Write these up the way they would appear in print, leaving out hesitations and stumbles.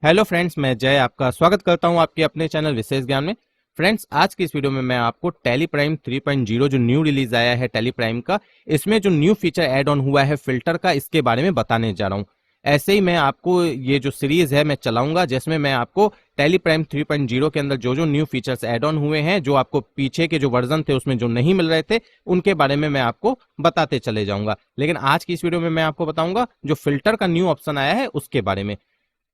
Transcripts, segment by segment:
Hello friends, मैं जय आपका स्वागत करता हूं आपके अपने चैनल विशेष ज्ञान में। फ्रेंड्स, आज की इस वीडियो में मैं आपको टैली प्राइम 3.0 जो न्यू रिलीज आया है टैली प्राइम का, इसमें जो न्यू फीचर ऐड ऑन हुआ है फिल्टर का, इसके बारे में बताने जा रहा हूं। ऐसे ही मैं आपको ये जो सीरीज है मैं चलाऊंगा, जिसमें मैं आपको टैली प्राइम 3.0 के अंदर जो जो न्यू फीचर्स ऐड ऑन हुए हैं, जो आपको पीछे के जो वर्जन थे उसमें जो नहीं मिल रहे थे, उनके बारे में मैं आपको बताते चले जाऊंगा। लेकिन आज की इस वीडियो में मैं आपको बताऊंगा जो फिल्टर का न्यू ऑप्शन आया है उसके बारे में।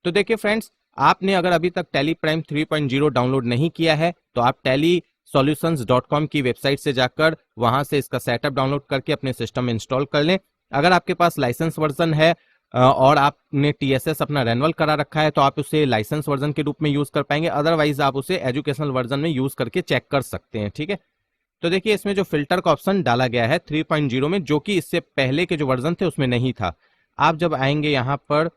तो देखिए फ्रेंड्स, आपने अगर अभी तक टैली प्राइम 3.0 डाउनलोड नहीं किया है तो आप tellysolutions.com की वेबसाइट से जाकर वहां से इसका सेटअप डाउनलोड करके अपने सिस्टम में इंस्टॉल कर लें। अगर आपके पास लाइसेंस वर्जन है और आपने TSS अपना रेन्युअल करा रखा है तो आप उसे लाइसेंस वर्जन के रूप में यूज कर पाएंगे, अदरवाइज आप उसे एजुकेशनल वर्जन में यूज करके चेक कर सकते हैं। ठीक है, तो देखिए इसमें जो फिल्टर का ऑप्शन डाला गया है 3.0 में, जो कि इससे पहले के जो वर्जन थे उसमें नहीं था। आप जब आएंगे यहाँ पर,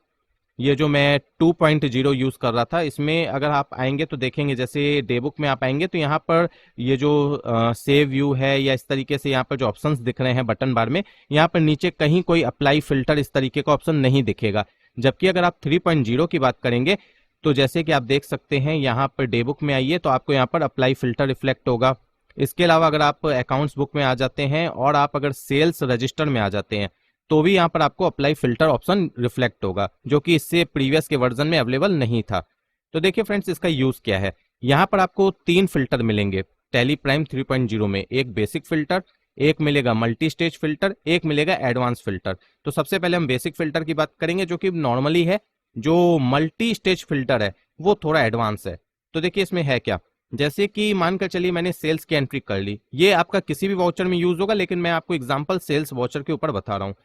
ये जो मैं 2.0 यूज कर रहा था, इसमें अगर आप आएंगे तो देखेंगे, जैसे डेबुक में आप आएंगे तो यहाँ पर ये जो सेव व्यू है या इस तरीके से यहाँ पर जो ऑप्शंस दिख रहे हैं बटन बार में, यहाँ पर नीचे कहीं कोई अप्लाई फिल्टर इस तरीके का ऑप्शन नहीं दिखेगा। जबकि अगर आप 3.0 की बात करेंगे तो जैसे कि आप देख सकते हैं, यहाँ पर डेबुक में आइए तो आपको यहाँ पर अप्लाई फिल्टर रिफ्लेक्ट होगा। इसके अलावा अगर आप अकाउंट्स बुक में आ जाते हैं और आप अगर सेल्स रजिस्टर में आ जाते हैं तो भी यहाँ पर आपको अप्लाई फिल्टर ऑप्शन रिफ्लेक्ट होगा, जो कि इससे प्रीवियस के वर्जन में अवेलेबल नहीं था। तो देखिए फ्रेंड्स, इसका यूज क्या है। यहाँ पर आपको 3 फिल्टर मिलेंगे टैली प्राइम 3.0 में। एक बेसिक फिल्टर, एक मिलेगा मल्टी स्टेज फिल्टर, एक मिलेगा एडवांस फिल्टर। तो सबसे पहले हम बेसिक फिल्टर की बात करेंगे, जो कि नॉर्मली है। जो मल्टी स्टेज फिल्टर है वो थोड़ा एडवांस है। तो देखिए इसमें है क्या, जैसे कि मानकर चलिए मैंने सेल्स की एंट्री कर ली, ये आपका किसी भी वाउचर में यूज होगा, लेकिन मैं आपको एग्जांपल सेल्स वाउचर के ऊपर बता रहा हूँ।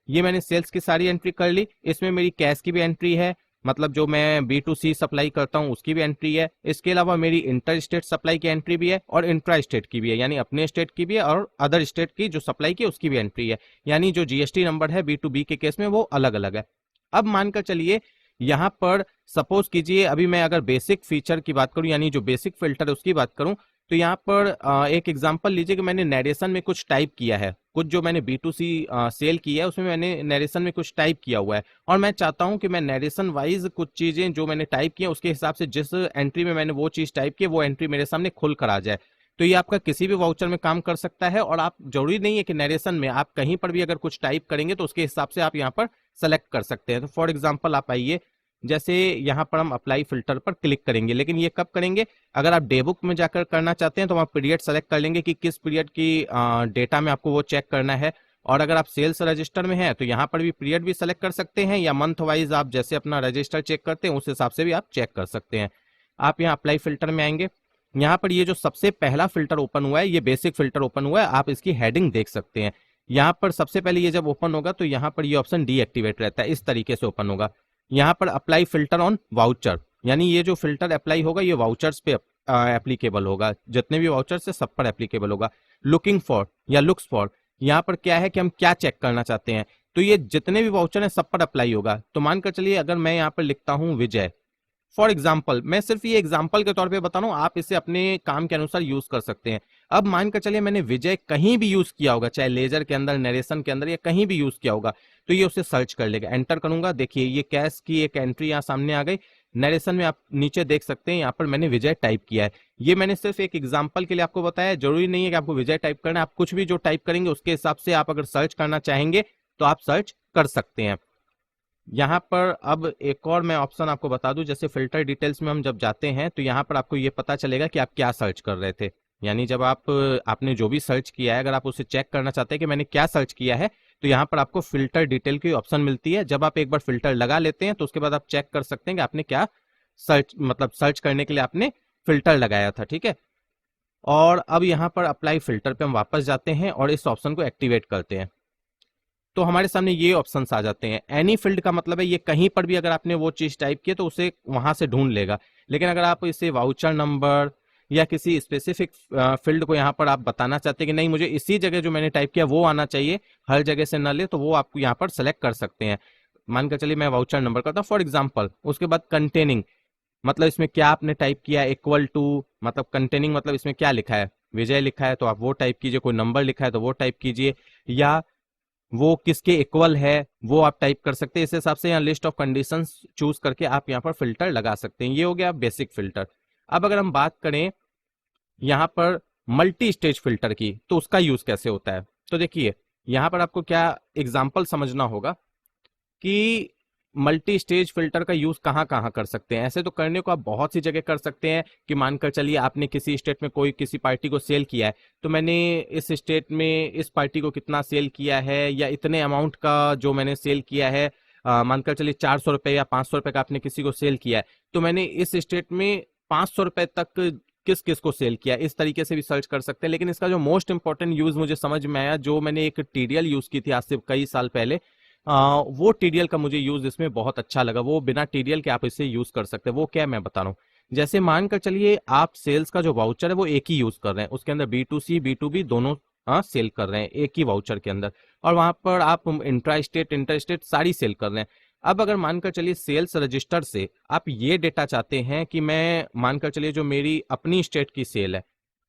ये मैंने सेल्स की सारी एंट्री कर ली, इसमें मेरी कैश की भी एंट्री है, मतलब जो मैं B2C सप्लाई करता हूँ उसकी भी एंट्री है। इसके अलावा मेरी इंटर स्टेट सप्लाई की एंट्री भी है और इंट्रा स्टेट की भी है, यानी अपने स्टेट की भी है, और अदर स्टेट की जो सप्लाई की उसकी भी एंट्री है। यानी जो GST नंबर है B2B के केस में वो अलग अलग है। अब मानकर चलिए यहाँ पर सपोज कीजिए, अभी मैं अगर बेसिक फीचर की बात करूं, यानी जो बेसिक फिल्टर है उसकी बात करूं, तो यहाँ पर एक एग्जांपल लीजिए कि मैंने नरेशन में कुछ टाइप किया है, कुछ जो मैंने B2C सेल किया है उसमें मैंने नरेशन में कुछ टाइप किया हुआ है, और मैं चाहता हूं कि मैं नरेशन वाइज कुछ चीजें जो मैंने टाइप किया उसके हिसाब से जिस एंट्री में मैंने वो चीज टाइप की वो एंट्री मेरे सामने खुल कर आ जाए। तो ये आपका किसी भी वाउचर में काम कर सकता है, और आप जरूरी नहीं है कि नरेशन में, आप कहीं पर भी अगर कुछ टाइप करेंगे तो उसके हिसाब से आप यहाँ पर सेलेक्ट कर सकते हैं। तो फॉर एग्जाम्पल आप आइए, जैसे यहाँ पर हम अप्लाई फिल्टर पर क्लिक करेंगे, लेकिन ये कब करेंगे, अगर आप डेबुक में जाकर करना चाहते हैं तो आप पीरियड सेलेक्ट कर लेंगे कि किस पीरियड की डेटा में आपको वो चेक करना है। और अगर आप सेल्स रजिस्टर में हैं तो यहाँ पर भी पीरियड भी सेलेक्ट कर सकते हैं, या मंथ वाइज आप जैसे अपना रजिस्टर चेक करते हैं उस हिसाब से भी आप चेक कर सकते हैं। आप यहाँ अप्लाई फिल्टर में आएंगे, यहाँ पर ये जो सबसे पहला फिल्टर ओपन हुआ है ये बेसिक फिल्टर ओपन हुआ है, आप इसकी हेडिंग देख सकते हैं। यहाँ पर सबसे पहले ये जब ओपन होगा तो यहाँ पर ये ऑप्शन डीएक्टिवेट रहता है, इस तरीके से ओपन होगा। यहाँ पर अप्लाई फिल्टर ऑन वाउचर, यानी ये जो फिल्टर अप्लाई होगा ये वाउचर्स पे एप्लीकेबल होगा, जितने भी वाउचर्स है सब पर एप्लीकेबल होगा। लुकिंग फॉर या लुक्स फॉर, यहाँ पर क्या है कि हम क्या चेक करना चाहते हैं, तो ये जितने भी वाउचर हैं सब पर अप्लाई होगा। तो मानकर चलिए अगर मैं यहाँ पर लिखता हूँ विजय, फॉर एग्जाम्पल, मैं सिर्फ ये एग्जाम्पल के तौर पे बता रहा हूँ, आप इसे अपने काम के अनुसार यूज कर सकते हैं। अब मानकर चलिए मैंने विजय कहीं भी यूज किया होगा, चाहे लेजर के अंदर, नरेशन के अंदर, या कहीं भी यूज किया होगा, तो ये उसे सर्च कर लेगा। एंटर करूंगा, देखिए ये कैश की एक एंट्री यहाँ सामने आ गई। नरेशन में आप नीचे देख सकते हैं, यहाँ पर मैंने विजय टाइप किया है। ये मैंने सिर्फ एक एग्जाम्पल के लिए आपको बताया, जरूरी नहीं है कि आपको विजय टाइप करना है, आप कुछ भी जो टाइप करेंगे उसके हिसाब से आप अगर सर्च करना चाहेंगे तो आप सर्च कर सकते हैं। यहाँ पर अब एक और मैं ऑप्शन आपको बता दूं, जैसे फिल्टर डिटेल्स में हम जब जाते हैं तो यहाँ पर आपको ये पता चलेगा कि आप क्या सर्च कर रहे थे। यानी जब आपने जो भी सर्च किया है, अगर आप उसे चेक करना चाहते हैं कि मैंने क्या सर्च किया है, तो यहाँ पर आपको फिल्टर डिटेल की ऑप्शन मिलती है। जब आप एक बार फिल्टर लगा लेते हैं तो उसके बाद आप चेक कर सकते हैं कि आपने क्या सर्च करने के लिए आपने फिल्टर लगाया था। ठीक है, और अब यहाँ पर अप्लाई फिल्टर पे हम वापस जाते हैं और इस ऑप्शन को एक्टिवेट करते हैं, तो हमारे सामने ये ऑप्शंस आ जाते हैं। एनी फील्ड का मतलब है ये कहीं पर भी अगर आपने वो चीज टाइप की है तो उसे वहां से ढूंढ लेगा। लेकिन अगर आप इसे वाउचर नंबर या किसी स्पेसिफिक फील्ड को यहाँ पर आप बताना चाहते हैं कि नहीं मुझे इसी जगह जो मैंने टाइप किया वो आना चाहिए, हर जगह से न ले, तो वो आपको यहाँ पर सेलेक्ट कर सकते हैं। मानकर चलिए मैं वाउचर नंबर करता हूँ फॉर एग्जाम्पल। उसके बाद कंटेनिंग, मतलब इसमें क्या आपने टाइप किया, इक्वल टू, मतलब कंटेनिंग मतलब इसमें क्या लिखा है, विजय लिखा है तो आप वो टाइप कीजिए, कोई नंबर लिखा है तो वो टाइप कीजिए, या वो किसके इक्वल है वो आप टाइप कर सकते हैं। इस हिसाब से यहाँ लिस्ट ऑफ कंडीशंस चूज करके आप यहाँ पर फिल्टर लगा सकते हैं। ये हो गया बेसिक फिल्टर। अब अगर हम बात करें यहाँ पर मल्टी स्टेज फिल्टर की, तो उसका यूज कैसे होता है। तो देखिए यहाँ पर आपको क्या एग्जाम्पल समझना होगा कि मल्टी स्टेज फिल्टर का यूज कहाँ कहाँ कर सकते हैं। ऐसे तो करने को आप बहुत सी जगह कर सकते हैं कि मानकर चलिए आपने किसी स्टेट में कोई किसी पार्टी को सेल किया है, तो मैंने इस स्टेट में इस पार्टी को कितना सेल किया है या इतने अमाउंट का जो मैंने सेल किया है, मानकर चलिए 400 रुपये या 500 रुपये का आपने किसी को सेल किया है, तो मैंने इस स्टेट में 500 रुपये तक किस किस को सेल किया, इस तरीके से भी सर्च कर सकते हैं। लेकिन इसका जो मोस्ट इंपॉर्टेंट यूज मुझे समझ में आया, जो मैंने एक टीडीएल यूज की थी आज से कई साल पहले, वो टीडीएल का मुझे यूज इसमें बहुत अच्छा लगा। वो बिना टीडीएल के आप इसे यूज कर सकते हैं। वो क्या है मैं बता रहा हूँ। जैसे मानकर चलिए आप सेल्स का जो वाउचर है वो एक ही यूज कर रहे हैं, उसके अंदर B2C B2B दोनों सेल कर रहे हैं एक ही वाउचर के अंदर, और वहां पर आप इंट्रा स्टेट इंटर स्टेट सारी सेल कर रहे हैं। अब अगर मानकर चलिए सेल्स रजिस्टर से आप ये डेटा चाहते हैं कि मैं मानकर चलिए जो मेरी अपनी स्टेट की सेल है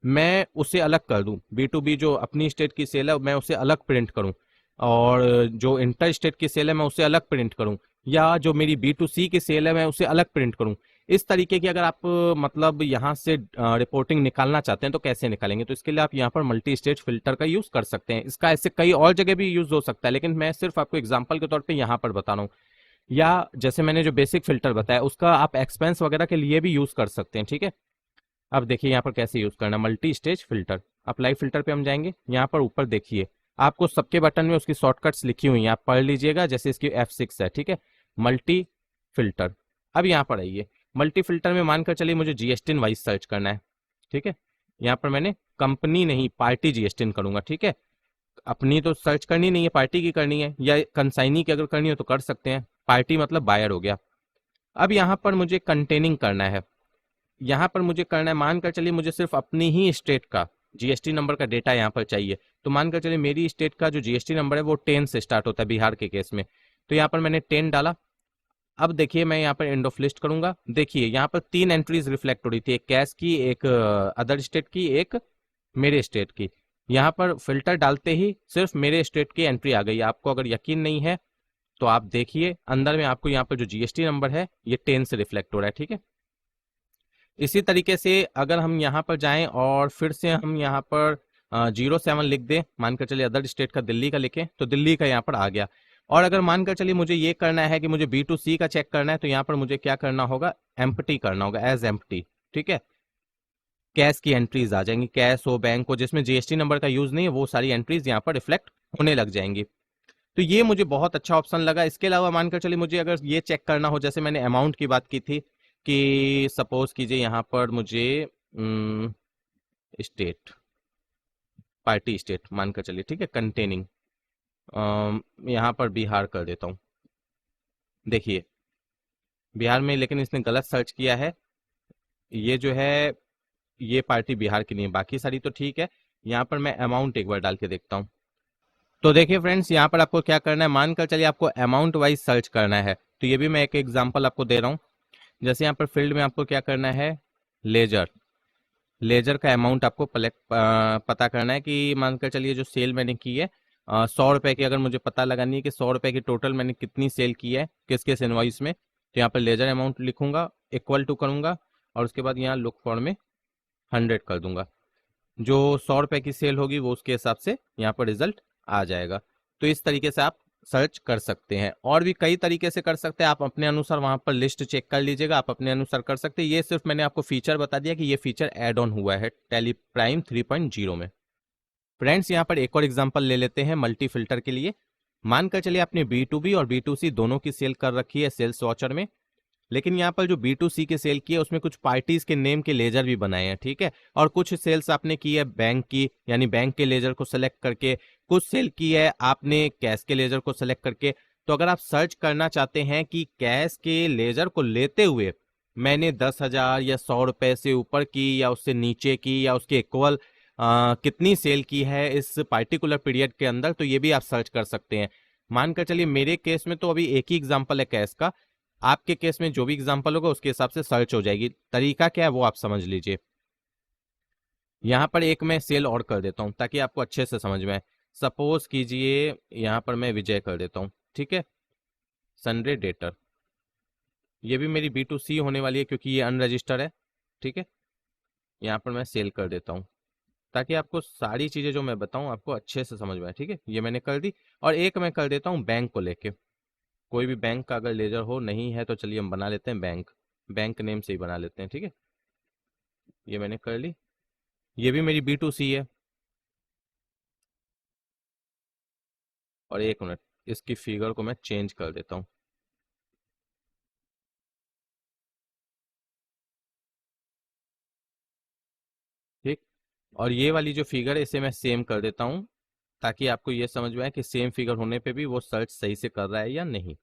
मैं उसे अलग कर दूं, B2B जो अपनी स्टेट की सेल है मैं उसे अलग प्रिंट करूं, और जो इंटर स्टेट की सेल है मैं उसे अलग प्रिंट करूं, या जो मेरी B2C की सेल है मैं उसे अलग प्रिंट करूं। इस तरीके की अगर आप मतलब यहाँ से रिपोर्टिंग निकालना चाहते हैं तो कैसे निकालेंगे। तो इसके लिए आप यहाँ पर मल्टी स्टेज फिल्टर का यूज कर सकते हैं। इसका ऐसे कई और जगह भी यूज हो सकता है, लेकिन मैं सिर्फ आपको एग्जाम्पल के तौर पर यहाँ पर बता रहा हूँ। या जैसे मैंने जो बेसिक फिल्टर बताया उसका आप एक्सपेंस वगैरह के लिए भी यूज कर सकते हैं। ठीक है, अब देखिए यहाँ पर कैसे यूज करना multi stage filter. Apply filter पे हम जाएंगे, यहाँ पर ऊपर देखिए आपको सबके बटन में उसकी शॉर्टकट्स लिखी हुई हैं, आप पढ़ लीजिएगा। जैसे इसकी F6 है, ठीक है, मल्टी फिल्टर। अब यहाँ पर आइए, मल्टी फिल्टर में मानकर चलिए मुझे GSTIN वाइज सर्च करना है। ठीक है, यहाँ पर मैंने कंपनी नहीं पार्टी GSTIN करूंगा। ठीक है, अपनी तो सर्च करनी नहीं है, पार्टी की करनी है, या कंसाइनी की अगर करनी हो तो कर सकते हैं। पार्टी मतलब बायर हो गया। अब यहाँ पर मुझे कंटेनिंग करना है, यहाँ पर मुझे करना है मानकर चलिए मुझे सिर्फ अपनी ही स्टेट का GST नंबर का डेटा यहाँ पर चाहिए। तो मानकर चलिए मेरी स्टेट का जो GST नंबर है वो 10 से स्टार्ट होता है बिहार के केस में। तो यहाँ पर मैंने 10 डाला। अब देखिए मैं यहाँ पर एंड ऑफ लिस्ट करूंगा। देखिए यहाँ पर 3 एंट्रीज रिफ्लेक्ट हो रही थी, एक कैश की, एक अदर स्टेट की, एक मेरे स्टेट की। यहाँ पर फिल्टर डालते ही सिर्फ मेरे स्टेट की एंट्री आ गई। आपको अगर यकीन नहीं है तो आप देखिए अंदर में आपको यहाँ पर जो GST नंबर है ये 10 से रिफ्लेक्ट हो रहा है। ठीक है, इसी तरीके से अगर हम यहाँ पर जाएं और फिर से हम यहाँ पर 07 लिख दें, मानकर चलिए अदर स्टेट का दिल्ली का लिखें तो दिल्ली का यहाँ पर आ गया। और अगर मानकर चलिए मुझे ये करना है कि मुझे B2C का चेक करना है, तो यहाँ पर मुझे क्या करना होगा, एम्प्टी करना होगा, एज एम्प्टी। ठीक है, कैश की एंट्रीज आ जाएंगी, कैश हो बैंक हो जिसमें GST नंबर का यूज नहीं है वो सारी एंट्रीज यहाँ पर रिफ्लेक्ट होने लग जाएंगी। तो ये मुझे बहुत अच्छा ऑप्शन लगा। इसके अलावा मानकर चलिए मुझे अगर ये चेक करना हो, जैसे मैंने अमाउंट की बात की थी कि सपोज कीजिए यहाँ पर मुझे स्टेट पार्टी स्टेट मानकर चलिए, ठीक है, कंटेनिंग यहाँ पर बिहार कर देता हूँ। देखिए बिहार में, लेकिन इसने गलत सर्च किया है। ये जो है ये पार्टी बिहार की नहीं है, बाकी सारी तो ठीक है। यहाँ पर मैं अमाउंट एक बार डाल के देखता हूँ। तो देखिए फ्रेंड्स यहाँ पर आपको क्या करना है, मानकर चलिए आपको अमाउंट वाइज सर्च करना है। तो ये भी मैं एक एग्जांपल आपको दे रहा हूँ। जैसे यहाँ पर फील्ड में आपको क्या करना है, लेजर, लेजर का अमाउंट आपको पता करना है कि मानकर चलिए जो सेल मैंने की है 100 रुपए की, अगर मुझे पता लगानी है कि 100 रुपए की टोटल मैंने कितनी सेल की है किस किस इनवॉइस में, तो यहाँ पर लेजर अमाउंट लिखूंगा, इक्वल टू करूंगा, और उसके बाद यहाँ लुक फॉर में 100 कर दूंगा। जो 100 रुपए की सेल होगी वो उसके हिसाब से यहाँ पर रिजल्ट आ जाएगा। तो इस तरीके से आप सर्च कर सकते हैं। और भी कई तरीके से कर सकते हैं, आप अपने अनुसार वहां पर लिस्ट चेक कर लीजिएगा, आप अपने अनुसार कर सकते हैं। ये सिर्फ मैंने आपको फीचर बता दिया कि ये फीचर ऐड ऑन हुआ है टैली प्राइम 3.0 में। फ्रेंड्स यहाँ पर एक और एग्जांपल ले लेते हैं मल्टी फिल्टर के लिए। मानकर चलिए आपने B2B और B2C दोनों की सेल कर रखी है सेल्स वॉचर में, लेकिन यहाँ पर जो B2C के सेल की है उसमें कुछ पार्टीज के नेम के लेजर भी बनाए हैं। ठीक है, और कुछ सेल्स आपने की है बैंक की, यानी बैंक के लेजर को सेलेक्ट करके, कुछ सेल की है आपने कैश के लेजर को सेलेक्ट करके। तो अगर आप सर्च करना चाहते हैं कि कैश के लेजर को लेते हुए मैंने 10,000 या 100 रुपए से ऊपर की या उससे नीचे की या उसके इक्वल कितनी सेल की है इस पार्टिकुलर पीरियड के अंदर, तो ये भी आप सर्च कर सकते हैं। मानकर चलिए मेरे केस में तो अभी एक ही एग्जाम्पल है कैश का, आपके केस में जो भी एग्जांपल होगा उसके हिसाब से सर्च हो जाएगी। तरीका क्या है वो आप समझ लीजिए। यहां पर एक मैं सेल और कर देता हूं ताकि आपको अच्छे से समझ में आए। सपोज कीजिए यहाँ पर मैं विजय कर देता हूँ, ठीक है। सनडे डेटर, ये भी मेरी B2C होने वाली है क्योंकि ये अनरजिस्टर्ड है, ठीक है। यहाँ पर मैं सेल कर देता हूँ ताकि आपको सारी चीज़ें जो मैं बताऊँ आपको अच्छे से समझ में आए, ठीक है। ये मैंने कर दी। और एक मैं कर देता हूँ बैंक को लेके, कोई भी बैंक का अगर लेजर हो, नहीं है तो चलिए हम बना लेते हैं बैंक, बैंक नेम से ही बना लेते हैं, ठीक है। ये मैंने कर ली। ये भी मेरी B2C है। और एक मिनट, इसकी फिगर को मैं चेंज कर देता हूँ, ठीक। और ये वाली जो फिगर है इसे मैं सेम कर देता हूँ ताकि आपको ये समझ में आए कि सेम फिगर होने पे भी वो सर्च सही से कर रहा है या नहीं।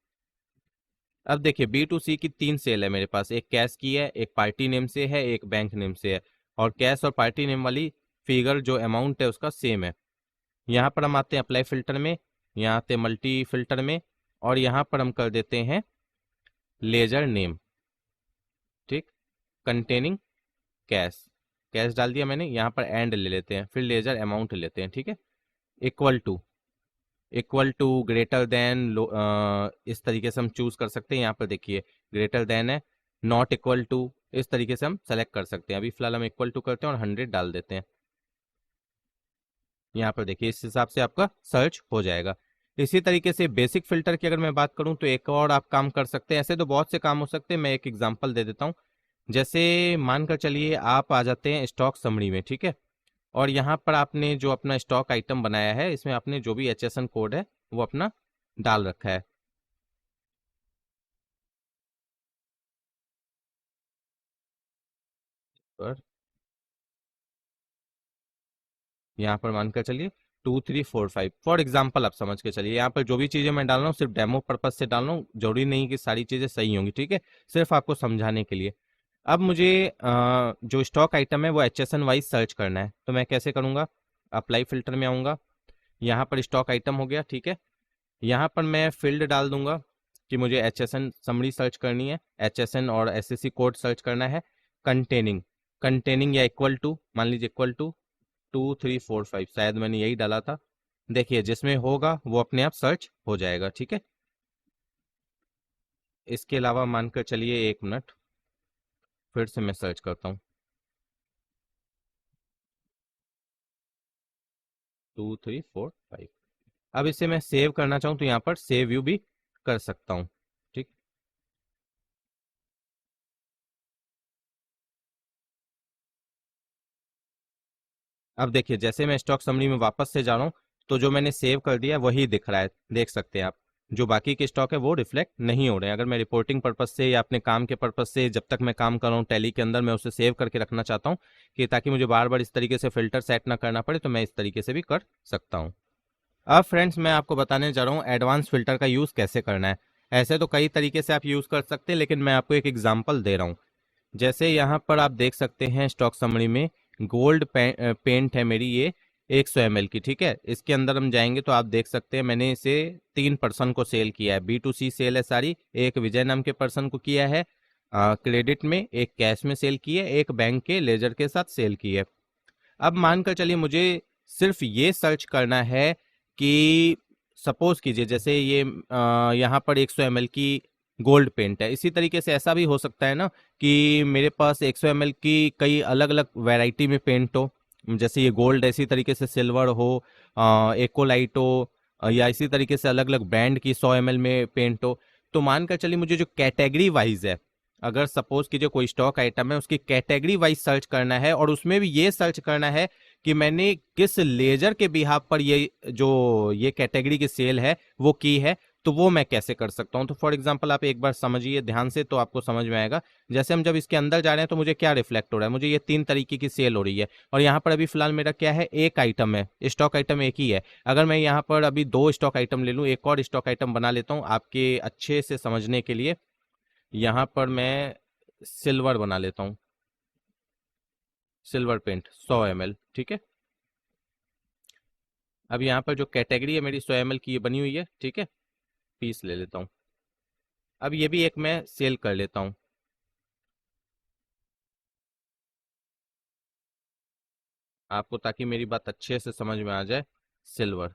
अब देखिए B2C की 3 सेल है मेरे पास, एक कैश की है, एक पार्टी नेम से है, एक बैंक नेम से है। और कैश और पार्टी नेम वाली फिगर जो अमाउंट है उसका सेम है। यहाँ पर हम आते हैं अप्लाई फिल्टर में, यहाँ आते हैं मल्टी फिल्टर में, और यहाँ पर हम कर देते हैं लेजर नेम, ठीक। कंटेनिंग कैश, कैश डाल दिया मैंने। यहाँ पर एंड ले लेते हैं, फिर लेजर अमाउंट लेते हैं, ठीक है। Equal to, equal to, greater than, इस तरीके से हम चूज कर सकते हैं। यहाँ पर देखिए ग्रेटर देन है, नॉट इक्वल टू, इस तरीके से हम सेलेक्ट कर सकते हैं। अभी फिलहाल हम इक्वल टू करते हैं और 100 डाल देते हैं। यहाँ पर देखिए इस हिसाब से आपका सर्च हो जाएगा। इसी तरीके से बेसिक फिल्टर की अगर मैं बात करूँ तो एक और आप काम कर सकते हैं। ऐसे तो बहुत से काम हो सकते हैं, मैं एक एग्जांपल दे देता हूँ। जैसे मानकर चलिए आप आ जाते हैं स्टॉक समरी में, ठीक है। और यहाँ पर आपने जो अपना स्टॉक आइटम बनाया है इसमें आपने जो भी HSN कोड है वो अपना डाल रखा है। पर यहाँ पर मानकर चलिए 2345 फॉर एग्जाम्पल, आप समझ के चलिए। यहाँ पर जो भी चीज़ें मैं डाल रहा हूँ सिर्फ डेमो पर्पज से डाल रहा हूँ, जरूरी नहीं कि सारी चीज़ें सही होंगी, ठीक है। सिर्फ आपको समझाने के लिए। अब मुझे जो स्टॉक आइटम है वो HSN वाइज सर्च करना है, तो मैं कैसे करूँगा। अप्लाई फिल्टर में आऊँगा, यहाँ पर स्टॉक आइटम हो गया, ठीक है। यहाँ पर मैं फील्ड डाल दूंगा कि मुझे HSN समरी सर्च करनी है, HSN और SSC कोड सर्च करना है। कंटेनिंग, कंटेनिंग या इक्वल टू, मान लीजिए इक्वल टू 2345, शायद मैंने यही डाला था। देखिए जिसमें होगा वो अपने आप सर्च हो जाएगा, ठीक है। इसके अलावा मानकर चलिए, एक मिनट, फिर से मैं सर्च करता हूँ 2345। अब इसे मैं सेव करना चाहूँ तो यहाँ पर सेव यू भी कर सकता हूँ, ठीक। अब देखिए जैसे मैं स्टॉक समरी में वापस से जा रहा हूँ तो जो मैंने सेव कर दिया वही दिख रहा है, देख सकते हैं आप। जो बाकी के स्टॉक है वो रिफ्लेक्ट नहीं हो रहे हैं। अगर मैं रिपोर्टिंग पर्पज से या अपने काम के पर्पज से जब तक मैं काम कर रहा हूँ टैली के अंदर, मैं उसे सेव करके रखना चाहता हूँ कि ताकि मुझे बार बार इस तरीके से फिल्टर सेट ना करना पड़े, तो मैं इस तरीके से भी कर सकता हूँ। अब फ्रेंड्स मैं आपको बताने जा रहा हूँ एडवांस फिल्टर का यूज़ कैसे करना है। ऐसे तो कई तरीके से आप यूज़ कर सकते हैं, लेकिन मैं आपको एक एग्जाम्पल दे रहा हूँ। जैसे यहाँ पर आप देख सकते हैं स्टॉक समरी में गोल्ड पेंट है मेरी ये 100 ml की, ठीक है। इसके अंदर हम जाएंगे तो आप देख सकते हैं मैंने इसे 3 पर्सन को सेल किया है। B2C सेल है सारी। एक विजय नाम के पर्सन को किया है क्रेडिट में, एक कैश में सेल की है, एक बैंक के लेजर के साथ सेल की है। अब मानकर चलिए मुझे सिर्फ ये सर्च करना है कि सपोज कीजिए जैसे ये यहाँ पर 100 ml की गोल्ड पेंट है। इसी तरीके से ऐसा भी हो सकता है ना कि मेरे पास 100 ml की कई अलग अलग वैरायटी में पेंट हो। जैसे ये गोल्ड है, इसी तरीके से सिल्वर हो, एकोलाइट हो, या इसी तरीके से अलग अलग ब्रांड की 100 ml में पेंट हो। तो मानकर चलिए मुझे जो कैटेगरी वाइज है, अगर सपोज कीजिए कोई स्टॉक आइटम है उसकी कैटेगरी वाइज सर्च करना है, और उसमें भी ये सर्च करना है कि मैंने किस लेजर के बिहाफ पर ये कैटेगरी की सेल है वो की है, तो वो मैं कैसे कर सकता हूं। तो फॉर एग्जांपल आप एक बार समझिए ध्यान से तो आपको समझ में आएगा। जैसे हम जब इसके अंदर जा रहे हैं तो मुझे क्या रिफ्लेक्ट हो रहा है, मुझे ये 3 तरीके की सेल हो रही है। और यहाँ पर अभी फिलहाल मेरा क्या है, एक आइटम है, स्टॉक आइटम एक ही है। अगर मैं यहाँ पर अभी 2 स्टॉक आइटम ले लूँ, एक और स्टॉक आइटम बना लेता हूँ आपके अच्छे से समझने के लिए। यहाँ पर मैं सिल्वर बना लेता हूँ, सिल्वर पेंट 100 ml, ठीक है। अब यहाँ पर जो कैटेगरी है मेरी 100 ml की ये बनी हुई है, ठीक है। पीस ले लेता हूँ। अब ये भी एक मैं सेल कर लेता हूँ आपको, ताकि मेरी बात अच्छे से समझ में आ जाए। सिल्वर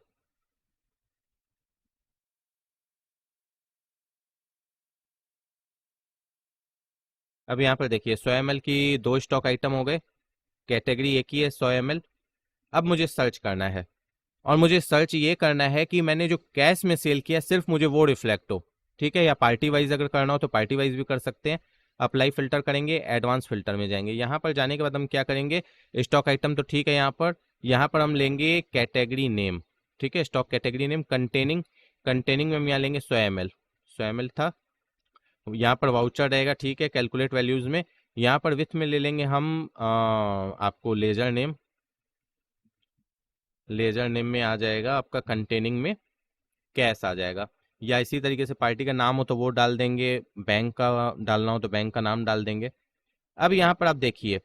अब यहाँ पर देखिए 100 ml की 2 स्टॉक आइटम हो गए, कैटेगरी एक ही है 100 ml। अब मुझे सर्च करना है, और मुझे सर्च ये करना है कि मैंने जो कैश में सेल किया सिर्फ मुझे वो रिफ्लेक्ट हो। ठीक है, या पार्टी वाइज अगर करना हो तो पार्टी वाइज भी कर सकते हैं। अप्लाई फिल्टर करेंगे, एडवांस फिल्टर में जाएंगे। यहाँ पर जाने के बाद हम क्या करेंगे, स्टॉक आइटम तो ठीक है, यहाँ पर हम लेंगे कैटेगरी नेम। ठीक है, stock category name containing, containing में हम यहाँ लेंगे 100 ml, 100 ml था। यहाँ पर वाउचर रहेगा, ठीक है, कैलकुलेट वैल्यूज में। यहाँ पर विथ में ले लेंगे हम आपको लेजर नेम, लेजर नेम में आ जाएगा आपका कंटेनिंग में कैश आ जाएगा। या इसी तरीके से पार्टी का नाम हो तो वो डाल देंगे, बैंक का डालना हो तो बैंक का नाम डाल देंगे। अब यहाँ पर आप देखिए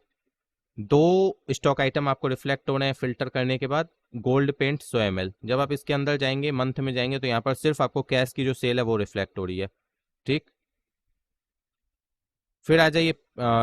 2 स्टॉक आइटम आपको रिफ्लेक्ट हो रहे हैं फिल्टर करने के बाद। गोल्ड पेंट 100 ml, जब आप इसके अंदर जाएंगे मंथ में जाएंगे तो यहाँ पर सिर्फ आपको कैश की जो सेल है वो रिफ्लेक्ट हो रही है। ठीक, फिर आ जाइए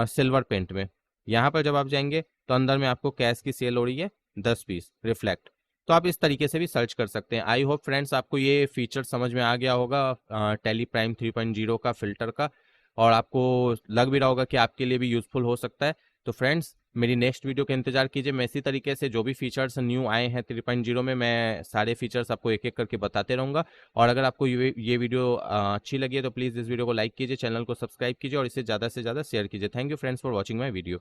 सिल्वर पेंट में। यहाँ पर जब आप जाएंगे तो अंदर में आपको कैश की सेल हो रही है 10 पीस रिफ्लेक्ट। तो आप इस तरीके से भी सर्च कर सकते हैं। आई होप फ्रेंड्स आपको ये फीचर समझ में आ गया होगा टैली प्राइम 3.0 का फिल्टर का, और आपको लग भी रहा होगा कि आपके लिए भी यूजफुल हो सकता है। तो फ्रेंड्स मेरी नेक्स्ट वीडियो का इंतजार कीजिए। मैं इसी तरीके से जो भी फीचर्स न्यू आए हैं 3.0 में, मैं सारे फीचर्स आपको एक एक करके बताते रहूंगा। और अगर आपको ये वीडियो अच्छी लगी है तो प्लीज़ इस वीडियो को लाइक कीजिए, चैनल को सब्सक्राइब कीजिए और इसे ज़्यादा से ज़्यादा शेयर कीजिए। Thank you friends for watching my video.